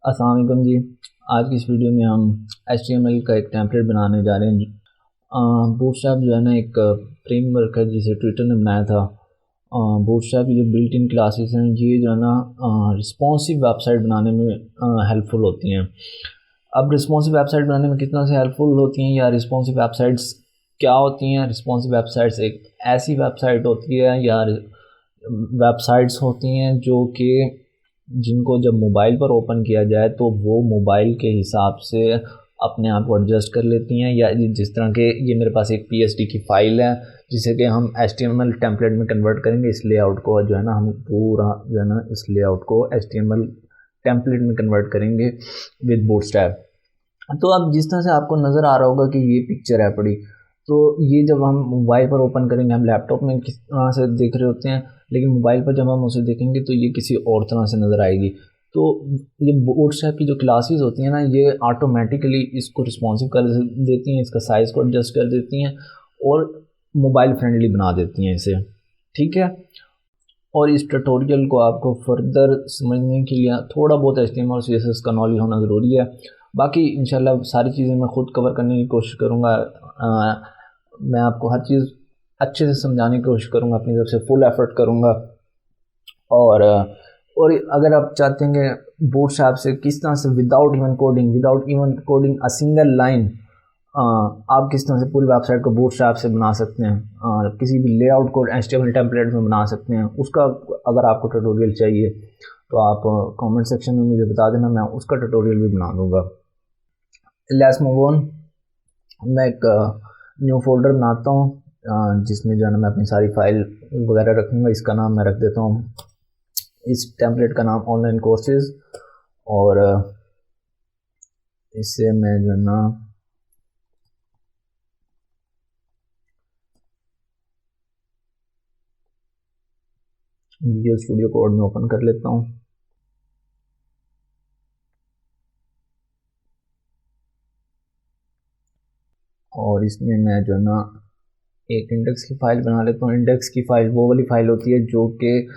अस्सलाम वालेकुम जी। आज की इस वीडियो में हम HTML का एक टेम्पलेट बनाने जा रहे हैं। बूटस्ट्रैप जो है ना एक फ्रेमवर्क है जिसे ट्विटर ने बनाया था। बूटस्ट्रैप की जो बिल्ट इन क्लासेस हैं ये जो है ना रिस्पॉन्सिव वेबसाइट बनाने में हेल्पफुल होती हैं। अब रिस्पॉन्सिव वेबसाइट बनाने में कितना से हेल्पफुल होती हैं या रिस्पॉन्सिव वेबसाइट्स क्या होती हैं। रिस्पॉन्सिव वेबसाइट्स एक ऐसी वेबसाइट होती है या वेबसाइट्स होती हैं जो कि जिनको जब मोबाइल पर ओपन किया जाए तो वो मोबाइल के हिसाब से अपने आप को एडजस्ट कर लेती हैं। या जिस तरह के ये मेरे पास एक PSD की फ़ाइल है जिसे कि हम HTML टेम्पलेट में कन्वर्ट करेंगे। इस लेआउट को जो है ना हम पूरा जो है ना इस लेआउट को HTML टेम्पलेट में कन्वर्ट करेंगे विद बूटस्ट्रैप। तो अब जिस तरह से आपको नज़र आ रहा होगा कि ये पिक्चर है पड़ी, तो ये जब हम मोबाइल पर ओपन करेंगे, हम लैपटॉप में किस तरह से देख रहे होते हैं लेकिन मोबाइल पर जब हम उसे देखेंगे तो ये किसी और तरह से नज़र आएगी। तो ये बूटस्ट्रैप की जो क्लासेस होती हैं ना ये ऑटोमेटिकली इसको रिस्पॉन्सिव कर देती हैं, इसका साइज़ को एडजस्ट कर देती हैं और मोबाइल फ्रेंडली बना देती हैं इसे। ठीक है। और इस ट्यूटोरियल को आपको फर्दर समझने के लिए थोड़ा बहुत HTML और CSS का नॉलेज होना ज़रूरी है। बाकी इंशाल्लाह सारी चीज़ें मैं ख़ुद कवर करने की कोशिश करूँगा। मैं आपको हर चीज़ अच्छे से समझाने की कोशिश करूँगा, अपनी तरफ से फुल एफर्ट करूँगा। और अगर आप चाहते हैं कि बूटस्ट्रैप से किस तरह से without even coding a single line आप किस तरह से पूरी वेबसाइट को बूटस्ट्रैप से बना सकते हैं, किसी भी लेआउट को HTML टेम्पलेट में बना सकते हैं, उसका अगर आपको ट्यूटोरियल चाहिए तो आप कमेंट सेक्शन में मुझे बता देना, मैं उसका ट्यूटोरियल भी बना दूंगा। Let's move on. मैं एक न्यू फोल्डर बनाता हूँ जिसमें जो है ना मैं अपनी सारी फाइल वगैरह रखूँगा। इसका नाम मैं रख देता हूँ, इस टेम्पलेट का नाम ऑनलाइन कोर्सेज। और इससे मैं जो है ना विजुअल स्टूडियो कोड में ओपन कर लेता हूँ। और इसमें मैं जो है ना एक इंडेक्स की फ़ाइल बना लेता हूँ। इंडेक्स की फ़ाइल वो वाली फ़ाइल होती है जो कि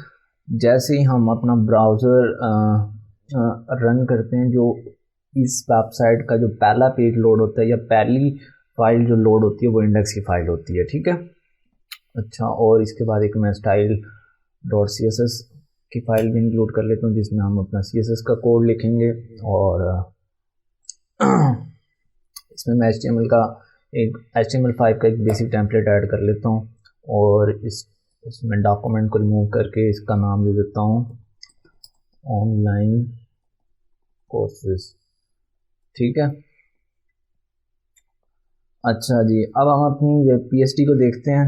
जैसे ही हम अपना ब्राउज़र रन करते हैं, जो इस वेबसाइट का जो पहला पेज लोड होता है या पहली फ़ाइल जो लोड होती है वो इंडेक्स की फ़ाइल होती है। ठीक है। अच्छा, और इसके बाद एक मैं style.css की फ़ाइल भी इंक्लूड कर लेता हूँ जिसमें हम अपना CSS का कोड लिखेंगे। और इसमें मैं HTML5 का एक बेसिक टेम्पलेट ऐड कर लेता हूँ और इसमें डॉक्यूमेंट को रिमूव करके इसका नाम दे देता हूँ ऑनलाइन कोर्सेज। ठीक है। अच्छा जी, अब हम अपनी PSD को देखते हैं।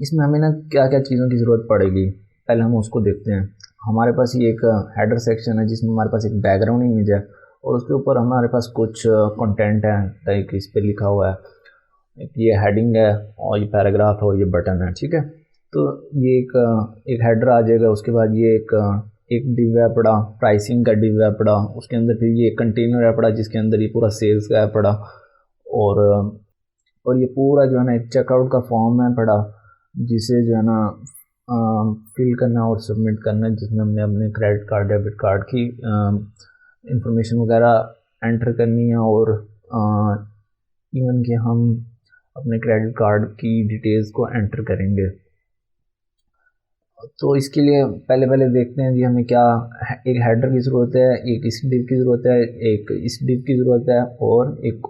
इसमें हमें ना क्या क्या चीज़ों की ज़रूरत पड़ेगी, पहले हम उसको देखते हैं। हमारे पास ये एक हेडर सेक्शन है जिसमें हमारे पास एक बैकग्राउंड इमेज है और उसके ऊपर हमारे पास कुछ कंटेंट है, लाइक इस पर लिखा हुआ है, ये हेडिंग है और ये पैराग्राफ है और ये बटन है। ठीक है। तो ये एक हेडर आ जाएगा। उसके बाद ये एक डिव है पड़ा, प्राइसिंग का डिव है पड़ा। उसके अंदर फिर ये कंटेनर है पड़ा जिसके अंदर ये पूरा सेल्स का है पड़ा। और ये पूरा जो है ना एक चेकआउट का फॉर्म है पड़ा जिसे जो है ना फिल करना और सबमिट करना, जिसमें हमने अपने क्रेडिट कार्ड डेबिट कार्ड की इंफॉर्मेशन वगैरह एंटर करनी है और इवन कि हम अपने क्रेडिट कार्ड की डिटेल्स को एंटर करेंगे। तो इसके लिए पहले देखते हैं जी हमें क्या, एक हेडर की ज़रूरत है, एक इस डिव की ज़रूरत है, एक इस डिव की ज़रूरत है और एक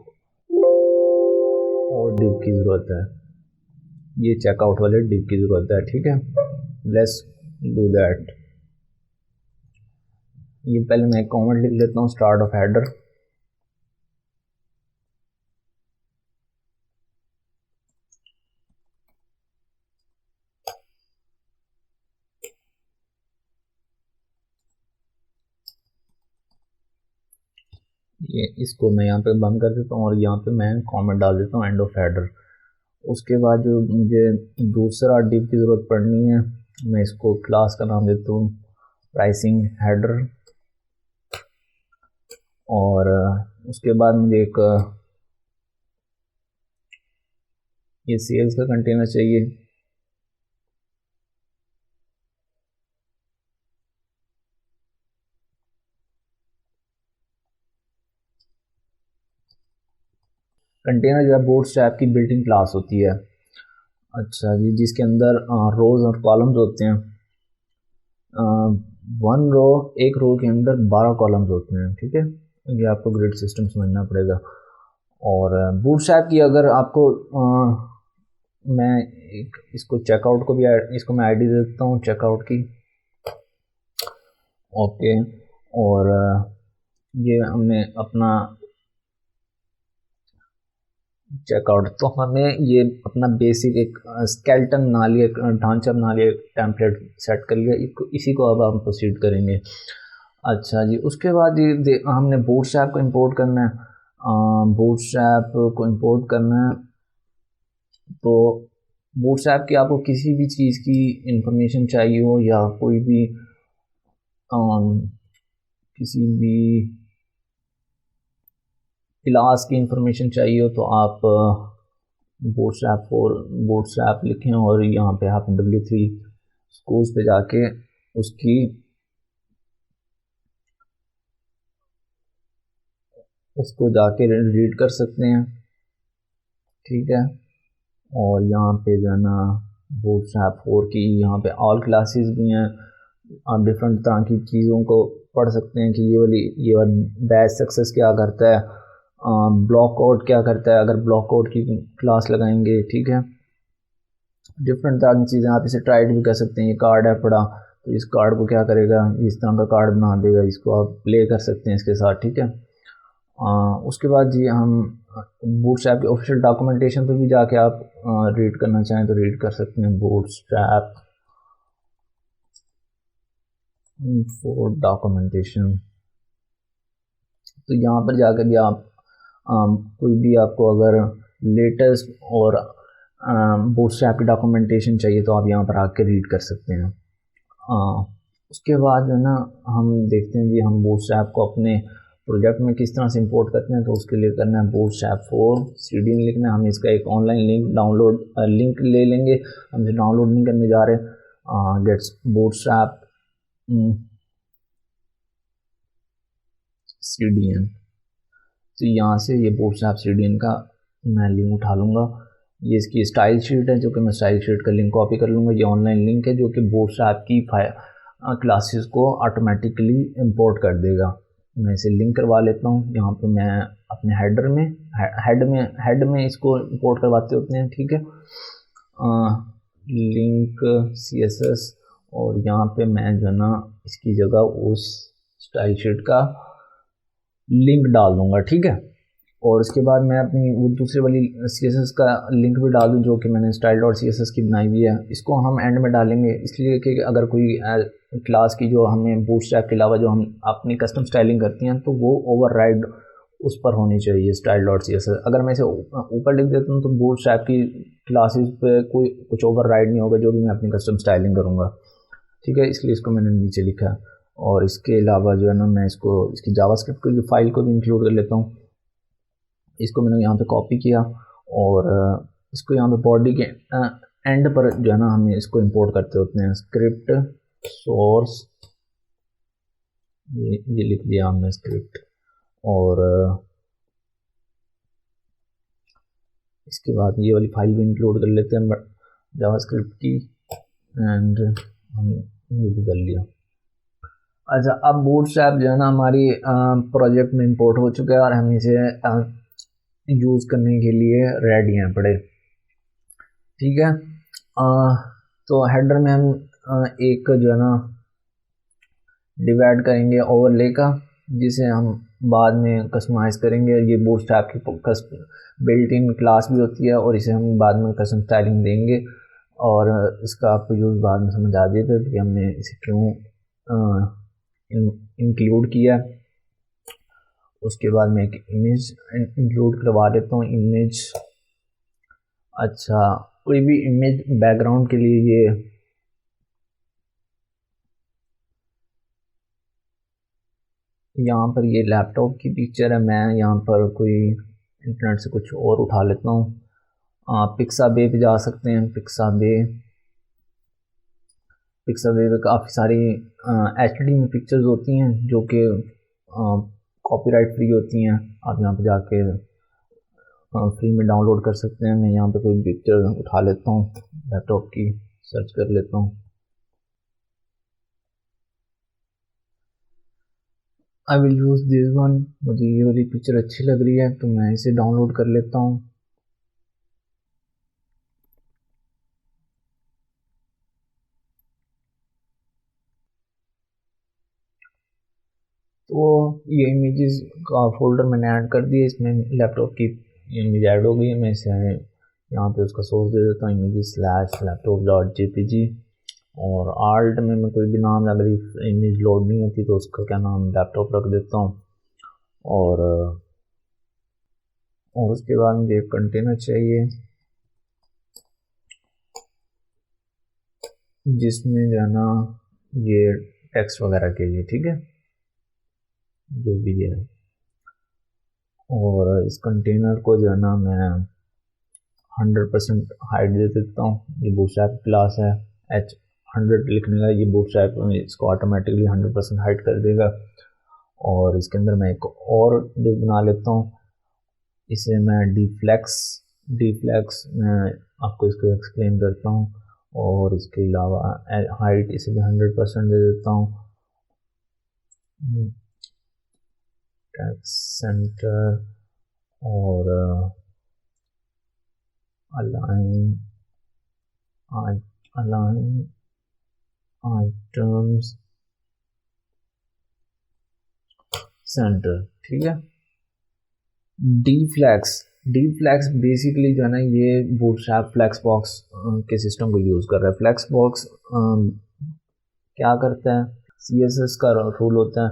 और डिव की ज़रूरत है। ये चेकआउट वाले डिव की ज़रूरत है। ठीक है, लेट्स डू दैट। ये पहले मैं एक कमेंट लिख लेता हूँ, स्टार्ट ऑफ हेडर। ये इसको मैं यहाँ पे बंद कर देता हूँ और यहाँ पे मैं कमेंट डाल देता हूँ एंड ऑफ हेडर। उसके बाद जो मुझे दूसरा डिव की ज़रूरत पड़नी है, मैं इसको क्लास का नाम देता हूँ प्राइसिंग हेडर। और उसके बाद मुझे एक ये सेल्स का कंटेनर चाहिए। कंटेनर जो है बूटस्ट्रैप की बिल्ट इन क्लास होती है। अच्छा जी, जिसके अंदर रोज़ और कॉलम्स होते हैं। एक रो के अंदर 12 कॉलम्स होते हैं, ठीक है। ये आपको ग्रिड सिस्टम समझना पड़ेगा। और बूटस्ट्रैप की अगर आपको मैं इसको चेकआउट को भी इसको मैं आईडी दे देता हूँ चेकआउट की। ओके, और ये हमने अपना चेकआउट, तो हमें ये अपना बेसिक एक स्केलेटन बना लिया, एक ढांचा बना लिया, एक टेम्पलेट सेट कर लिया। इसी को अब हम प्रोसीड करेंगे। अच्छा जी, उसके बाद ये हमने बूटस्ट्रैप को इंपोर्ट करना है। बूटस्ट्रैप को इंपोर्ट करना है, तो बूटस्ट्रैप की आपको किसी भी चीज़ की इंफॉर्मेशन चाहिए हो या कोई भी किसी भी क्लास की इंफॉर्मेशन चाहिए हो, तो आप बूटस्ट्रैप लिखें और यहाँ पे आप W3 स्कूल्स पे जाके उसको जाके रीड कर सकते हैं, ठीक है। और यहाँ पे जो है ना बूटस्ट्रैप 4 की यहाँ पे ऑल क्लासेस भी हैं। आप डिफरेंट तरह की चीज़ों को पढ़ सकते हैं कि ये वाली बैच सक्सेस क्या करता है, ब्लॉक आउट क्या करता है, अगर ब्लॉक आउट की क्लास लगाएंगे, ठीक है। डिफरेंट तरह की चीज़ें आप इसे ट्राइड भी कर सकते हैं। ये कार्ड है पड़ा, तो इस कार्ड को क्या करेगा, इस तरह का कार्ड बना देगा, इसको आप प्ले कर सकते हैं इसके साथ, ठीक है। उसके बाद जी हम बूटस्ट्रैप के ऑफिशियल डॉक्यूमेंटेशन पर भी जाके आप रीड करना चाहें तो रीड कर सकते हैं। बूटस्ट्रैप फॉर डॉक्यूमेंटेशन, तो यहाँ पर जाकर भी आप कोई भी आपको अगर लेटेस्ट और बूटस्ट्रैप की डॉक्यूमेंटेशन चाहिए तो आप यहाँ पर आके रीड कर सकते हैं। उसके बाद जो है ना हम देखते हैं जी हम बूटस्ट्रैप को अपने प्रोजेक्ट में किस तरह से इंपोर्ट करते हैं। तो उसके लिए करना है बूटस्ट्रैप 4 CDN लिखना है। हम इसका एक ऑनलाइन लिंक ले लेंगे, हम इसे डाउनलोड नहीं करने जा रहे। गेट्स बूटस्ट्रैप CDN, तो यहाँ से ये बूटस्ट्रैप CDN का मैं लिंक उठा लूँगा। ये इसकी स्टाइल शीट है, जो कि मैं स्टाइल शीट का लिंक कॉपी कर लूँगा। ये ऑनलाइन लिंक है जो कि बूटस्ट्रैप की क्लासेस को ऑटोमेटिकली इंपोर्ट कर देगा। मैं इसे लिंक करवा लेता हूँ। यहाँ पे मैं अपने हेड में इसको इंपोर्ट करवाते होते हैं, ठीक है। लिंक CSS, और यहाँ पे मैं जो ना इसकी जगह उस स्टाइल शीट का लिंक डाल दूँगा, ठीक है। और उसके बाद मैं अपनी वो दूसरी वाली CSS का लिंक भी डाल दूँ जो कि मैंने style.css की बनाई हुई है। इसको हम एंड में डालेंगे, इसलिए कि अगर कोई क्लास की जो हमें बूटस्ट्रैप के अलावा जो हम अपनी कस्टम स्टाइलिंग करती हैं तो वो ओवरराइड उस पर होनी चाहिए style.css। अगर मैं इसे ऊपर लिख देता हूँ तो बूटस्ट्रैप की क्लासेस पे कुछ ओवरराइड नहीं होगा जो भी मैं अपनी कस्टम स्टाइलिंग करूँगा, ठीक है। इसलिए इसको मैंने नीचे लिखा है। और इसके अलावा जो है ना मैं इसकी जावास्क्रिप्ट की फाइल को भी इंक्लूड कर लेता हूँ। इसको मैंने यहाँ पे कॉपी किया और इसको यहाँ पे बॉडी के एंड पर जो है ना हम इसको इंपोर्ट करते होते हैं। स्क्रिप्ट सोर्स, ये लिख दिया हमने स्क्रिप्ट। और इसके बाद ये वाली फाइल भी इंक्लूड कर लेते हैं जावास्क्रिप्ट की, एंड हम ये भी कर लिया। अच्छा, अब बूटस्ट्रैप जो है ना हमारी प्रोजेक्ट में इंपोर्ट हो चुका है और हम इसे यूज़ करने के लिए रेडी हैं पड़े, ठीक है। तो हेडर में हम एक जो है ना डिवाइड करेंगे ओवरले का, जिसे हम बाद में कस्टमाइज़ करेंगे। ये बूटस्ट्रैप की बिल्ट इन क्लास भी होती है और इसे हम बाद में कस्टम स्टाइलिंग देंगे और इसका आपको यूज़ बाद में समझ आ जाएगा कि हमने इसे क्यों इंक्लूड किया। उसके बाद मैं एक इमेज इंक्लूड करवा देता हूँ, इमेज। अच्छा, कोई भी इमेज बैकग्राउंड के लिए ये यहाँ पर ये लैपटॉप की पिक्चर है। मैं यहाँ पर कोई इंटरनेट से कुछ और उठा लेता हूँ। पिक्साबे पे जा सकते हैं। पिक्साबे पे काफ़ी सारी HD में पिक्चर्स होती हैं जो कि कॉपीराइट फ्री होती हैं। आप यहाँ पे जाके फ्री में डाउनलोड कर सकते हैं। मैं यहाँ पे कोई पिक्चर उठा लेता हूँ लैपटॉप की, सर्च कर लेता हूँ। I will use this one. मुझे ये वाली पिक्चर अच्छी लग रही है तो मैं इसे डाउनलोड कर लेता हूँ। तो ये इमेजेस का फोल्डर मैंने ऐड कर दिया, इसमें लैपटॉप की इमेज ऐड हो गई है। मैं इसे यहाँ पे उसका सोर्स दे देता हूँ, images slash laptop dot JPG, और आल्ट में मैं कोई भी नाम, अगर इमेज लोड नहीं होती तो उसका क्या नाम लैपटॉप रख देता हूँ। और उसके बाद मुझे एक कंटेनर चाहिए जिसमें जो है ना ये टेक्स्ट वगैरह के लिए, ठीक है, जो भी है। और इस कंटेनर को जो है ना मैं 100% हाइट दे देता हूँ। ये बूटस्ट्रैप क्लास है, H100 लिखने का, ये बूटस्ट्रैप इसको ऑटोमेटिकली 100% हाइट कर देगा। और इसके अंदर मैं एक और डिव बना लेता हूँ, इसे मैं डीफ्लेक्स मैं आपको इसको एक्सप्लेन करता हूँ। और इसके अलावा हाइट इसे भी 100% दे देता हूँ। टेक्स्ट सेंटर और अलाइन आइटम्स सेंटर, ठीक है। डी फ्लैक्स बेसिकली जो है ना ये बूटस्ट्रैप फ्लैक्स बॉक्स के सिस्टम को यूज़ कर रहा है। फ्लैक्स बॉक्स क्या करता है, CSS का रूल होता है।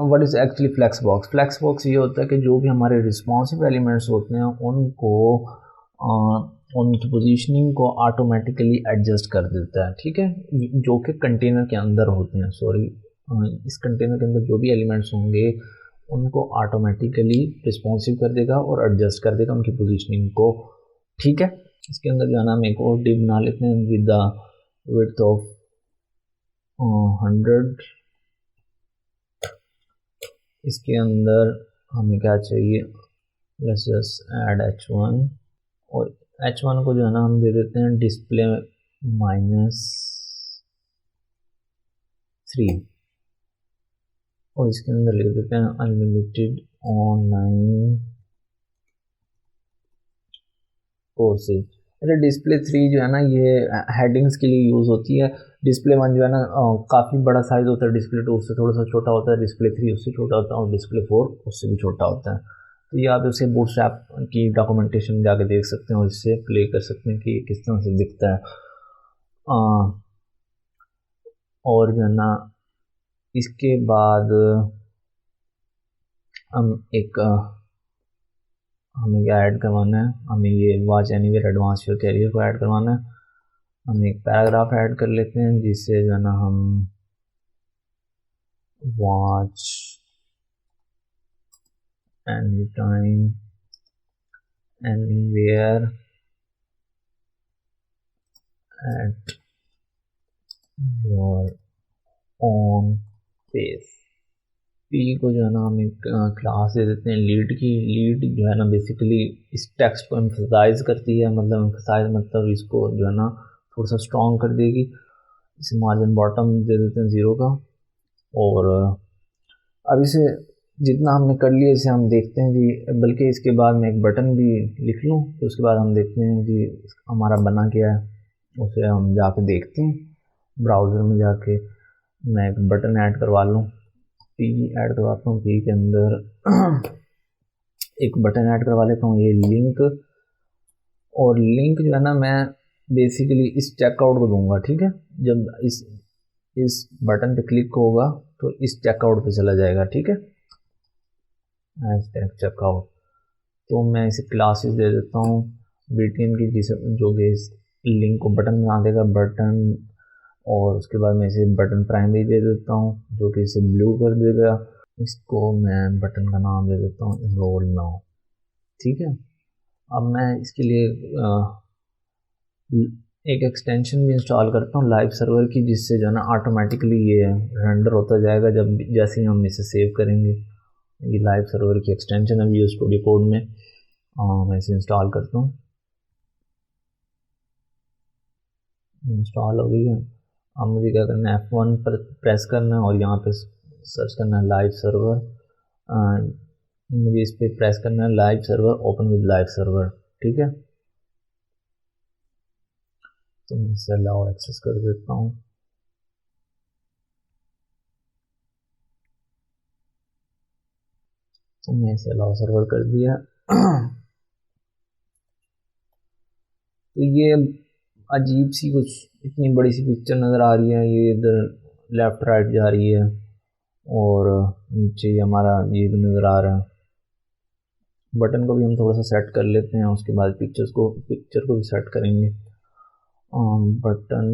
What is actually flex box? Flex box ये होता है कि जो भी हमारे रिस्पॉन्सिव एलिमेंट्स होते हैं उनको उनकी पोजीशनिंग को ऑटोमेटिकली एडजस्ट कर देता है, ठीक है, जो कि कंटेनर के अंदर होते हैं। इस कंटेनर के अंदर जो भी एलिमेंट्स होंगे उनको ऑटोमेटिकली रिस्पॉन्सिव कर देगा और एडजस्ट कर देगा उनकी पोजीशनिंग को, ठीक है। इसके अंदर जो है ना हम एक और डिव बना लेते हैं विद द विड्थ ऑफ 100। इसके अंदर हमें क्या चाहिए, लेट्स जस्ट ऐड H1, और H1 को जो है ना हम दे देते हैं डिस्प्ले -3, और इसके अंदर लिख देते हैं अनलिमिटेड ऑनलाइन कोर्सेज। अरे डिस्प्ले 3 जो है ना ये हेडिंग्स के लिए यूज़ होती है। डिस्प्ले 1 जो है ना काफ़ी बड़ा साइज़ होता है, डिस्प्ले 2 उससे थोड़ा सा छोटा होता है, डिस्प्ले 3 उससे छोटा होता है, और डिस्प्ले 4 उससे भी छोटा होता है। तो ये आप इसे बूटस्ट्रैप की डॉक्यूमेंटेशन में जाके देख सकते हैं और इससे प्ले कर सकते हैं कि किस तरह से दिखता है। और जो है ना इसके बाद हम हमें क्या ऐड करवाना है, हमें ये watch anywhere advance your career को ऐड करवाना है। हम एक पैराग्राफ ऐड कर लेते हैं जिससे जो है ना हम watch any time anywhere at your own pace. P को जो है ना हम एक क्लास दे देते हैं लीड की। लीड जो है ना बेसिकली इस टेक्स्ट को एम्फसाइज करती है, मतलब एम्फसाइज मतलब इसको जो है ना थोड़ा सा स्ट्रॉन्ग कर देगी। इसे मार्जिन बॉटम दे देते हैं 0 का। और अब इसे जितना हमने कर लिया इसे हम देखते हैं जी, बल्कि इसके बाद मैं एक बटन भी लिख लूँ तो उसके बाद हम देखते हैं जी हमारा बना क्या है, उसे हम जाके देखते हैं। ब्राउज़र में जाके मैं एक बटन ऐड करवा लूँ, पी ऐड करवाता हूँ। पी के अंदर एक बटन ऐड करवा लेता हूँ, ये लिंक। और लिंक जो है ना मैं बेसिकली इस चेकआउट को दूंगा, ठीक है। जब इस बटन पे क्लिक होगा तो इस चेकआउट पे चला जाएगा, ठीक है, चेकआउट। तो मैं इसे क्लासेस दे देता हूँ BTN की, जिसे जो कि इस लिंक को बटन बना देगा, बटन। और उसके बाद मैं इसे बटन प्राइमरी दे देता हूँ जो कि इसे ब्लू कर देगा। इसको मैं बटन का नाम दे देता हूँ इनरोल नाउ, ठीक है। अब मैं इसके लिए एक एक्सटेंशन भी इंस्टॉल करता हूँ लाइव सर्वर की, जिससे जो है ना ऑटोमेटिकली ये रेंडर होता जाएगा जब जैसे ही हम इसे सेव करेंगे। ये लाइव सर्वर की एक्सटेंशन है विजुअल स्टूडियो कोड में। मैं इसे इंस्टॉल करता हूँ। इंस्टॉल हो गई है। अब मुझे क्या करना है, F1 पर प्रेस करना है और यहाँ पे सर्च करना है लाइव सर्वर। मुझे इस पर प्रेस करना है live server, open with live server. ठीक है, तो मैं इसे अलाउ एक्सेस कर देता हूँ। तो मैं इसे अलाउ सर्वर कर दिया। तो ये अजीब सी कुछ इतनी बड़ी सी पिक्चर नज़र आ रही है, ये इधर लेफ्ट राइट जा रही है और नीचे हमारा ये भी नज़र आ रहा है। बटन को भी हम थोड़ा सा सेट कर लेते हैं, उसके बाद पिक्चर को भी सेट करेंगे। Button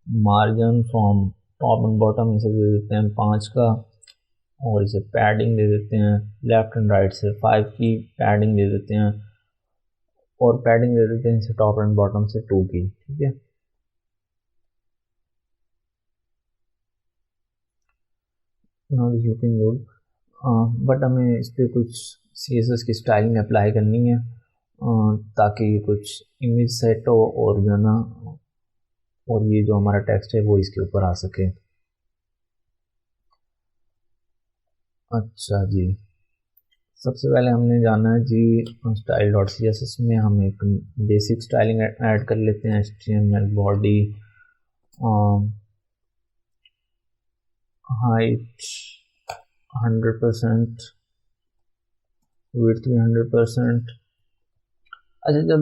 margin from top and bottom इसे दे देते हैं 5 का, और इसे पैडिंग दे देते हैं लेफ्ट एंड राइट से 5 की पैडिंग दे देते हैं, और पैडिंग दे देते हैं इसे टॉप एंड बॉटम से 2 की। ठीक है, now is looking good. But हमें इस पर कुछ CSS की स्टाइलिंग अप्लाई करनी है ताकि कुछ इमेज सेट हो और जो ना, और ये जो हमारा टेक्स्ट है वो इसके ऊपर आ सके। अच्छा जी, सबसे पहले हमने जाना है जी स्टाइल डॉट CSS में हम एक बेसिक स्टाइलिंग ऐड कर लेते हैं। HTML बॉडी, हाइट 100%, विड्थ भी 100%। अच्छा, जब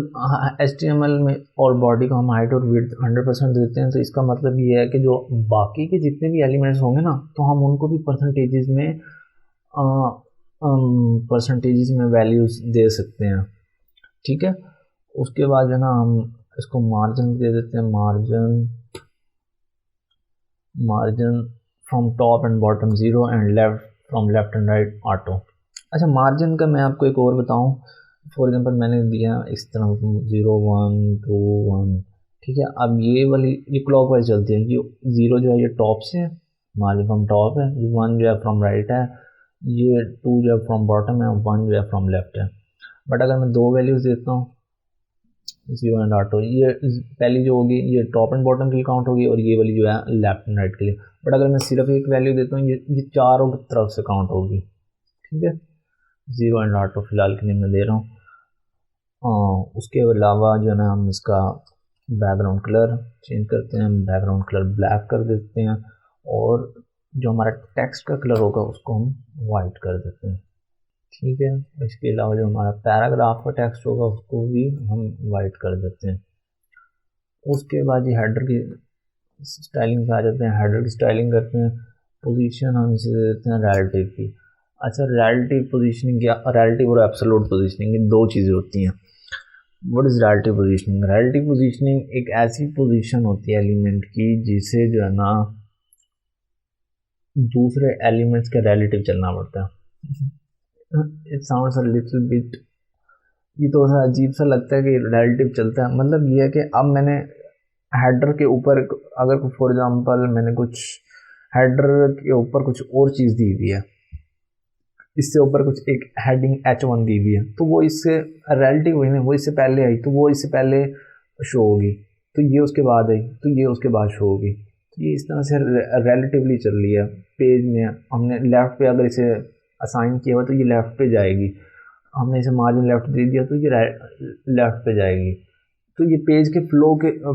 HTML में और बॉडी को हम हाइट और विड्थ 100% देते हैं तो इसका मतलब ये है कि जो बाकी के जितने भी एलिमेंट्स होंगे ना, तो हम उनको भी परसेंटेजेस में वैल्यूज दे सकते हैं। ठीक है, उसके बाद जो ना हम इसको मार्जिन दे देते हैं, margin from top and bottom 0 and left from left and right auto. अच्छा, मार्जिन का मैं आपको एक और बताऊं। फॉर एग्जांपल मैंने दिया इस तरह 0 1 2 1। ठीक है, अब ये वाली ये क्लॉकवाइज चलती है। ये 0 जो है ये टॉप से है, मार्जिन फ्रॉम टॉप है। ये 1 जो है फ्रॉम राइट है, ये 2 जो है फ्रॉम बॉटम है, 1 जो है फ्रॉम लेफ्ट है। बट अगर मैं दो वैल्यूज देता हूँ 0 एंड ऑटो, ये पहली जो होगी ये टॉप एंड बॉटम के लिए काउंट होगी और ये वाली जो है लेफ्ट एंड राइट के लिए। बट अगर मैं सिर्फ एक वैल्यू देता हूँ ये चारों तरफ से काउंट होगी। ठीक है, 0 एंड ऑटो फिलहाल के लिए मैं दे रहा हूँ। उसके अलावा जो है ना हम इसका बैकग्राउंड कलर चेंज करते हैं, बैकग्राउंड कलर ब्लैक कर देते हैं, और जो हमारा टेक्स्ट का कलर होगा उसको हम वाइट कर देते हैं। ठीक है, इसके अलावा जो हमारा पैराग्राफ का टेक्स्ट होगा उसको भी हम वाइट कर देते हैं। उसके बाद ये हेडर की स्टाइलिंग पे आ जाते हैं। हेडर की स्टाइलिंग करते हैं, पोजीशन हम इसे दे देते हैं रिलेटिव की। अच्छा, रिलेटिव पोजीशनिंग क्या, रिलेटिव और एब्सोल्यूट पोजीशनिंग, ये दो चीज़ें होती हैं। What is relative positioning? Relative positioning एक ऐसी पोजीशन होती है एलिमेंट की जिसे जो है ना दूसरे एलिमेंट्स के रिलेटिव चलना पड़ता है। It sounds a little bit, ये तो सा अजीब सा लगता है कि रिलेटिव चलता है। मतलब ये है कि अब मैंने हेडर के ऊपर अगर फॉर एग्जांपल मैंने कुछ हेडर के ऊपर कुछ और चीज़ दी हुई है, इससे ऊपर कुछ एक हेडिंग H1 दी हुई है, तो वो इससे रिलेटिव हुई ना, वो इससे पहले आई तो वो इससे पहले शो होगी, तो ये उसके बाद आई तो ये उसके बाद शो होगी। तो ये इस तरह से रिलेटिवली चल रही है। पेज में हमने लेफ़्ट पे अगर इसे असाइन किया हुआ तो ये लेफ़्ट पे जाएगी, हमने इसे मार्जिन लेफ़्ट दे दिया तो ये लेफ़्ट पे जाएगी। तो ये पेज के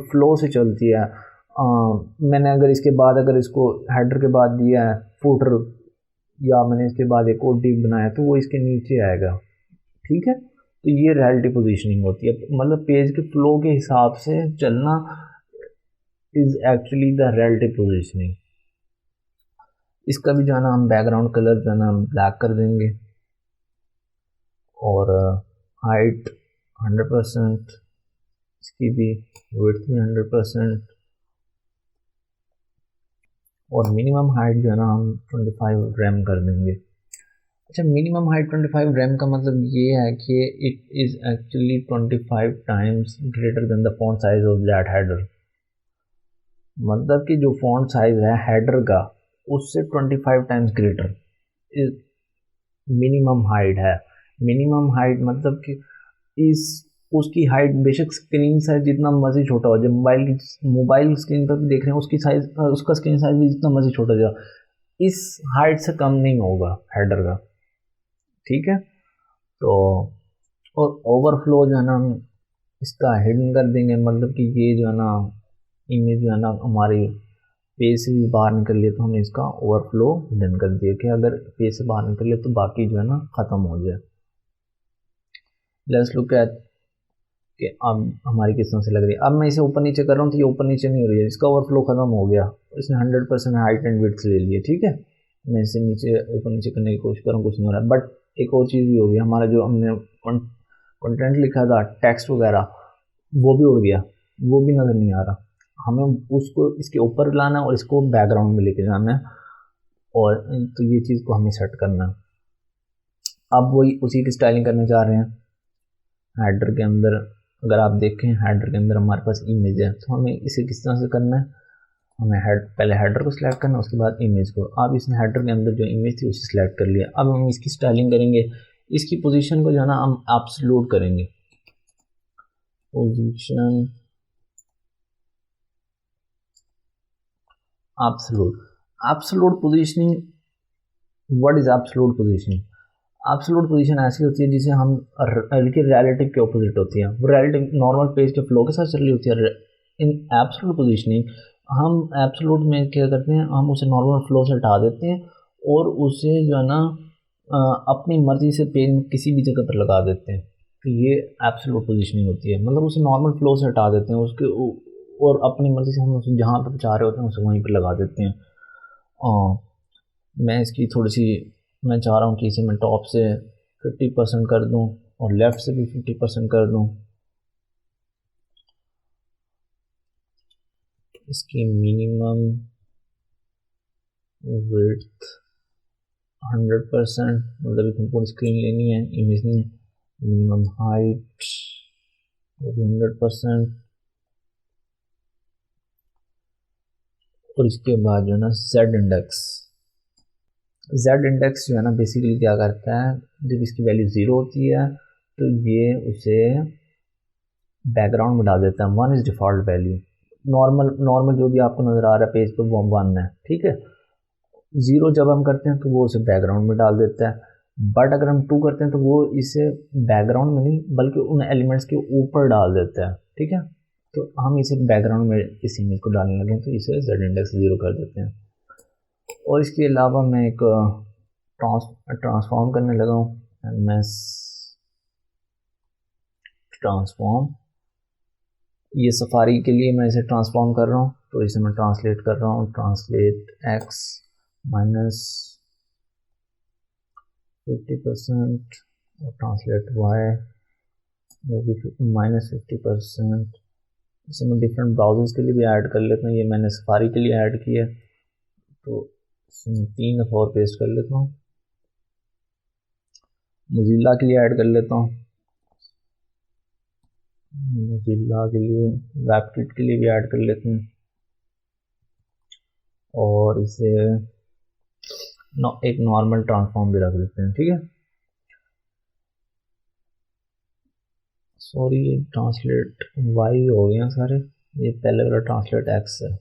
फ्लो से चलती है। मैंने अगर इसके बाद अगर इसको हेडर के बाद दिया है फुटर, या मैंने इसके बाद एक और डिव बनाया तो वो इसके नीचे आएगा। ठीक है, तो ये रिलेटिव पोजीशनिंग होती है, मतलब पेज के फ्लो के हिसाब से चलना is actually the relative positioning. इसका भी जो है ना हम बैकग्राउंड कलर जो है ना हम ब्लैक कर देंगे, और हाइट 100%, इसकी भी विड्थ भी 100%, और मिनिमम हाइट जो है ना हम 25 रैम कर देंगे। अच्छा, मिनिमम हाइट 25 रैम का मतलब ये है कि it is actually 25 times greater than the font size of that header. मतलब कि जो फॉन्ट साइज है हेडर का उससे 25 टाइम्स ग्रेटर मिनिमम हाइट है। मिनिमम हाइट मतलब कि इस उसकी हाइट बेशक स्क्रीन साइज जितना मर्जी छोटा हो जाए, मोबाइल स्क्रीन पर भी देख रहे हैं उसकी साइज, उसका स्क्रीन साइज भी जितना मर्जी छोटा हो जाए, इस हाइट से कम नहीं होगा हेडर का। ठीक है, तो और ओवरफ्लो जो है ना हम इसका हिडन कर देंगे, मतलब कि ये जो है ना इमेज जो है ना हमारी पेज से भी बाहर निकल लिए तो हमने इसका ओवरफ्लो हिडन कर दिया कि अगर पेज से बाहर निकल ले तो बाकी जो है ना ख़त्म हो जाए। लेट्स लुक एट कि अब हमारी किस तरह से लग रही है। अब मैं इसे ऊपर नीचे कर रहा हूँ तो ये ऊपर नीचे नहीं हो रही है, इसका ओवरफ्लो ख़त्म हो गया, इसने 100% हाइट एंड विड्थ ले लिए। ठीक है, मैं इसे नीचे ऊपर नीचे करने की कोशिश कर रहा हूँ, कुछ नहीं हो रहा है। बट एक और चीज़ भी होगी, हमारा जो हमने कंटेंट लिखा था टेक्स्ट वगैरह वो भी उड़ गया, वो भी नज़र नहीं आ रहा। हमें उसको इसके ऊपर लाना है और इसको बैकग्राउंड में लेके जाना है, और तो ये चीज़ को हमें सेट करना है। अब वही उसी की स्टाइलिंग करने जा रहे हैं। हेडर के अंदर अगर आप देखें, हेडर के अंदर हमारे पास इमेज है, तो हमें इसे किस तरह से करना है, हमें पहले हेडर को सिलेक्ट करना है, उसके बाद इमेज को। अब इसने हेडर के अंदर जो इमेज थी उसे सिलेक्ट कर लिया। अब हम इसकी स्टाइलिंग करेंगे, इसकी पोजीशन को जो है ना हम एब्सोल्यूट करेंगे, position absolute positioning. What is absolute positioning? Absolute position ऐसी होती है जिसे हम रिलेटिव के ऑपोजिट होती है, वो रिलेटिव नॉर्मल पेज के फ्लो के साथ चल रही होती है। इन एब्सोल्यूट पोजीशनिंग हम एब्सोल्यूट में क्या करते हैं, हम उसे नॉर्मल फ्लो से हटा देते हैं और उसे जो है ना अपनी मर्जी से पेज में किसी भी जगह पर लगा देते हैं। तो ये एब्सोल्यूट पोजीशनिंग होती है, मतलब उसे नॉर्मल फ्लो से हटा देते हैं उसके और अपनी मर्जी से हम उसे जहाँ पर चाह रहे होते हैं उसे वहीं पर लगा देते हैं। मैं इसकी थोड़ी सी, मैं चाह रहा हूँ कि इसे मैं टॉप से 50% कर दूँ और लेफ़्ट से भी 50% कर दूँ। इसकी मिनिमम विड्थ 100%, मतलब इतनी पूरी स्क्रीन लेनी है इमेज ने। मिनिमम हाइट वो भी 100%। और इसके बाद जो है ना जेड इंडेक्स जो है ना बेसिकली क्या करता है, जब इसकी वैल्यू 0 होती है तो ये उसे बैकग्राउंड में डाल देता है। 1 इज़ डिफ़ॉल्ट वैल्यू, नॉर्मल जो भी आपको नज़र आ रहा है पेज पर वो 1 है। ठीक है, 0 जब हम करते हैं तो वो उसे बैकग्राउंड में डाल देता है, बट अगर हम 2 करते हैं तो वो इसे बैकग्राउंड में नहीं बल्कि उन एलिमेंट्स के ऊपर डाल देता है। ठीक है, तो हम इसे बैकग्राउंड में इस इमेज को डालने लगे तो इसे जेड इंडेक्स 0 कर देते हैं। और इसके अलावा मैं एक ट्रांसफॉर्म करने लगा हूँ, एमएस ट्रांसफॉर्म। ये सफारी के लिए मैं इसे ट्रांसफॉर्म कर रहा हूँ, तो इसे मैं ट्रांसलेट कर रहा हूँ, ट्रांसलेट x माइनस 50% और ट्रांसलेट y वो भी -50%। इसे मैं डिफरेंट ब्राउजर्स के लिए भी ऐड कर लेता हूँ, ये मैंने सफारी के लिए ऐड किया है तो इसमें 3 दफ़ा और पेस्ट कर लेता हूँ। मोज़िला के लिए ऐड कर लेता हूँ, मोज़िला के लिए, वेबकिट के लिए भी ऐड कर लेते हैं और इसे एक नॉर्मल ट्रांसफॉर्म भी रख लेते हैं। ठीक है, सॉरी ये ट्रांसलेट वाई हो गया सारे, ये पहले वाला ट्रांसलेट एक्स है।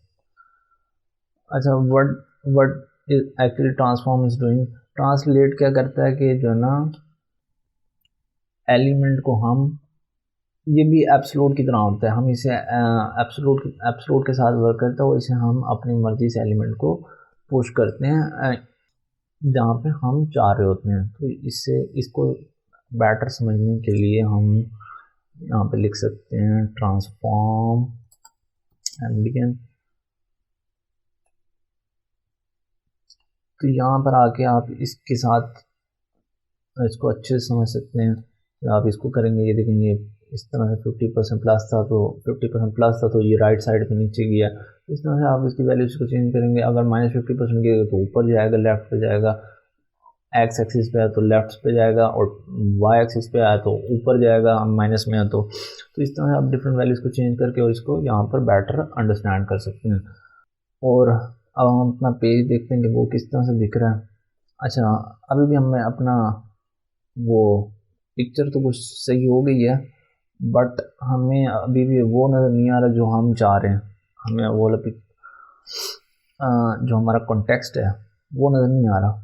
अच्छा, what is actually transform is doing, translate क्या करता है कि जो है ना एलिमेंट को हम, ये भी एब्सोल्यूट की तरह होता है, हम इसे एब्सोल्यूट के साथ वर्क करता है और इसे हम अपनी मर्जी से एलिमेंट को पुश करते हैं जहाँ पे हम चाह रहे होते हैं। तो इससे इसको बेटर समझने के लिए हम यहाँ पे लिख सकते हैं ट्रांसफॉर्म एम्बियन। तो यहाँ पर आके आप इसके साथ इसको अच्छे से समझ सकते हैं। आप इसको करेंगे, ये देखेंगे इस तरह से 50% प्लस था तो 50% प्लस था तो ये राइट साइड पे नीचे गया। इस तरह से आप इसकी वैल्यूज को चेंज करेंगे। अगर -50% गया तो ऊपर जाएगा, लेफ्ट पे जाएगा, एक्स एक्सिस पे है तो लेफ्ट पे जाएगा और वाई एक्सिस पे आया तो ऊपर जाएगा, माइनस में है तो इस तरह से आप डिफरेंट वैल्यूज़ को चेंज करके और इसको यहाँ पर बेटर अंडरस्टैंड कर सकते हैं। और अब हम अपना पेज देखते हैं कि वो किस तरह से दिख रहा है। अच्छा, अभी भी हमें अपना वो पिक्चर तो कुछ सही हो गई है, बट हमें अभी भी वो नज़र नहीं आ रहा जो हम चाह रहे हैं। हमें वो वाला जो हमारा कॉन्टेक्स्ट है वो नज़र नहीं आ रहा।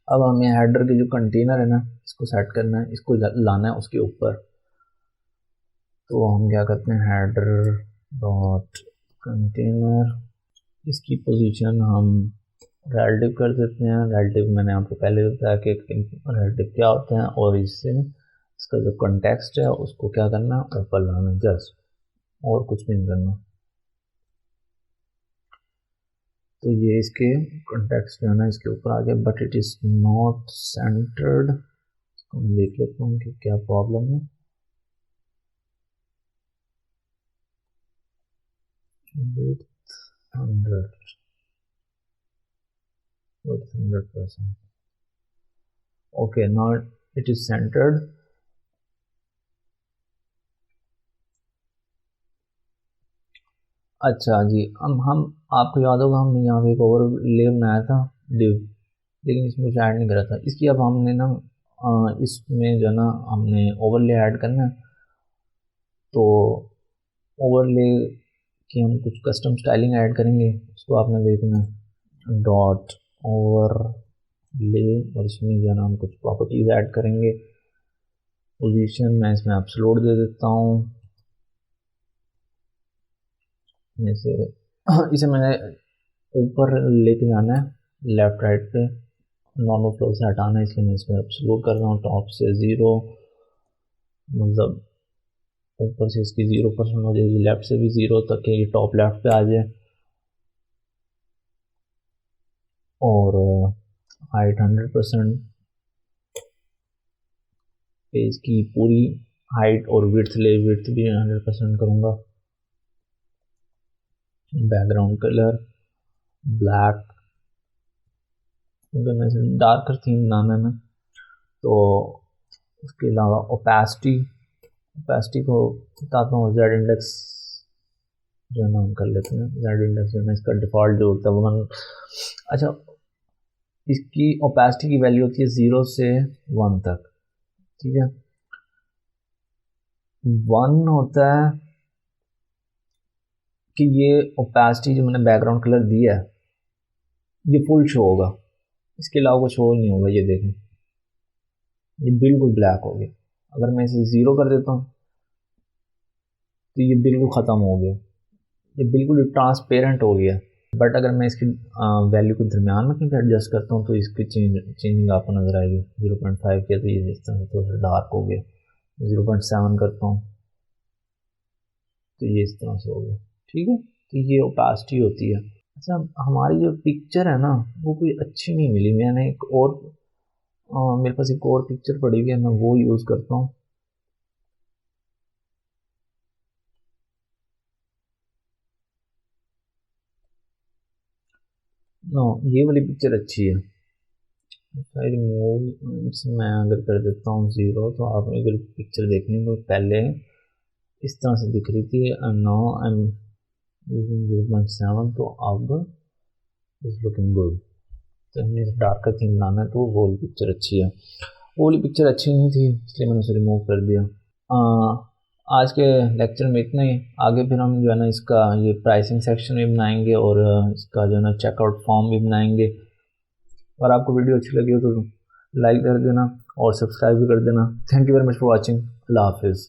अब हमें हेडर के जो कंटेनर है ना, इसको सेट करना है, इसको लाना है उसके ऊपर। तो हम क्या करते हैं, हेडर डॉट कंटेनर, इसकी पोजीशन हम रिलेटिव कर देते हैं। रिलेटिव मैंने आपको पहले बताया कि रिलेटिव क्या होता है, और इससे इसका जो कॉन्टेक्स्ट है उसको क्या करना है, ऊपर लाना, जस्ट, और कुछ भी नहीं करना। तो ये इसके कॉन्टेक्स्ट जो है ना इसके ऊपर आ गया, but it is not centred. हम देख लेते हैं कि क्या प्रॉब्लम है। width 100%. Okay, now it is centered. अच्छा जी, हम आपको याद होगा हमने यहाँ पे एक ओवरले बनाया था डिव, लेकिन इसमें कुछ ऐड नहीं करा था। इसकी अब हमने ना इसमें जो ना हमने ओवरले ऐड करना है। तो ओवरले की हम कुछ कस्टम स्टाइलिंग ऐड करेंगे, उसको आपने देखना है डॉट ओवरले, और इसमें जो है ना हम कुछ प्रॉपर्टीज़ ऐड करेंगे। पोजीशन मैं इसमें एब्सोल्यूट दे देता हूँ, जैसे इसे मैंने ऊपर लेके जाना है लेफ्ट राइट पे, नॉर्मल फ्लो से हटाना है, इसलिए मैं इसमें एब्सोल्यूट कर रहा हूँ। टॉप से 0, मतलब ऊपर से इसकी 0% हो जाएगी, लेफ्ट से भी 0 तक ये टॉप लेफ्ट पे आ जाए, और हाइट 100% पे इसकी पूरी हाइट, और विड्थ भी 100% करूँगा। बैकग्राउंड कलर ब्लैक, क्योंकि मैं डार्कर थीम बनाना है ना। तो उसके अलावा ओपेसिटी को बताता हूँ, जेड इंडेक्स जो है ना हम कर लेते हैं। जेड इंडेक्स जो है ना इसका डिफ़ॉल्ट जो होता है वो अच्छा, इसकी ओपेसिटी की वैल्यू होती है 0 से 1 तक, ठीक है। 1 होता है कि ये ओपेसिटी जो मैंने बैकग्राउंड कलर दिया है ये फुल शो होगा, इसके अलावा कुछ शो नहीं होगा। ये देखें, ये बिल्कुल ब्लैक हो गया। अगर मैं इसे 0 कर देता हूँ तो ये बिल्कुल ख़त्म हो गया, ये बिल्कुल ट्रांसपेरेंट हो गया। बट अगर मैं इसकी वैल्यू को दरमियान में कहीं एडजस्ट करता हूँ तो इसकी चेंजिंग आपको नज़र आएगी। 0.5 किया तो ये इस तरह से थोड़ा सा डार्क हो गया। 0.7 करता हूँ तो ये इस तरह से हो गया, ठीक है। तो ये ओपेसिटी होती है। अच्छा, हमारी जो पिक्चर है ना वो कोई अच्छी नहीं मिली, मैंने एक और मेरे पास एक और पिक्चर पड़ी हुई है, मैं वो यूज़ करता हूँ। नो, ये वाली पिक्चर अच्छी है। रिमूव मैं अगर कर देता हूँ 0, तो आप अगर पिक्चर देखें तो पहले इस तरह से दिख रही थी, नाउ आई एम यूजिंग 0.7, तो अब इज लुकिंग गुड। तो हमें डार्कर थीम लाना है, तो वो वाली पिक्चर अच्छी है। वो वाली पिक्चर अच्छी नहीं थी इसलिए मैंने उसे रिमूव कर दिया। आज के लेक्चर में इतना ही। आगे फिर हम जो है ना इसका ये प्राइसिंग सेक्शन भी बनाएंगे, और इसका जो है ना चेकआउट फॉर्म भी बनाएंगे। और आपको वीडियो अच्छी लगी हो तो लाइक कर देना और सब्सक्राइब भी कर देना। Thank you very much for watching. अल्लाह हाफिज़।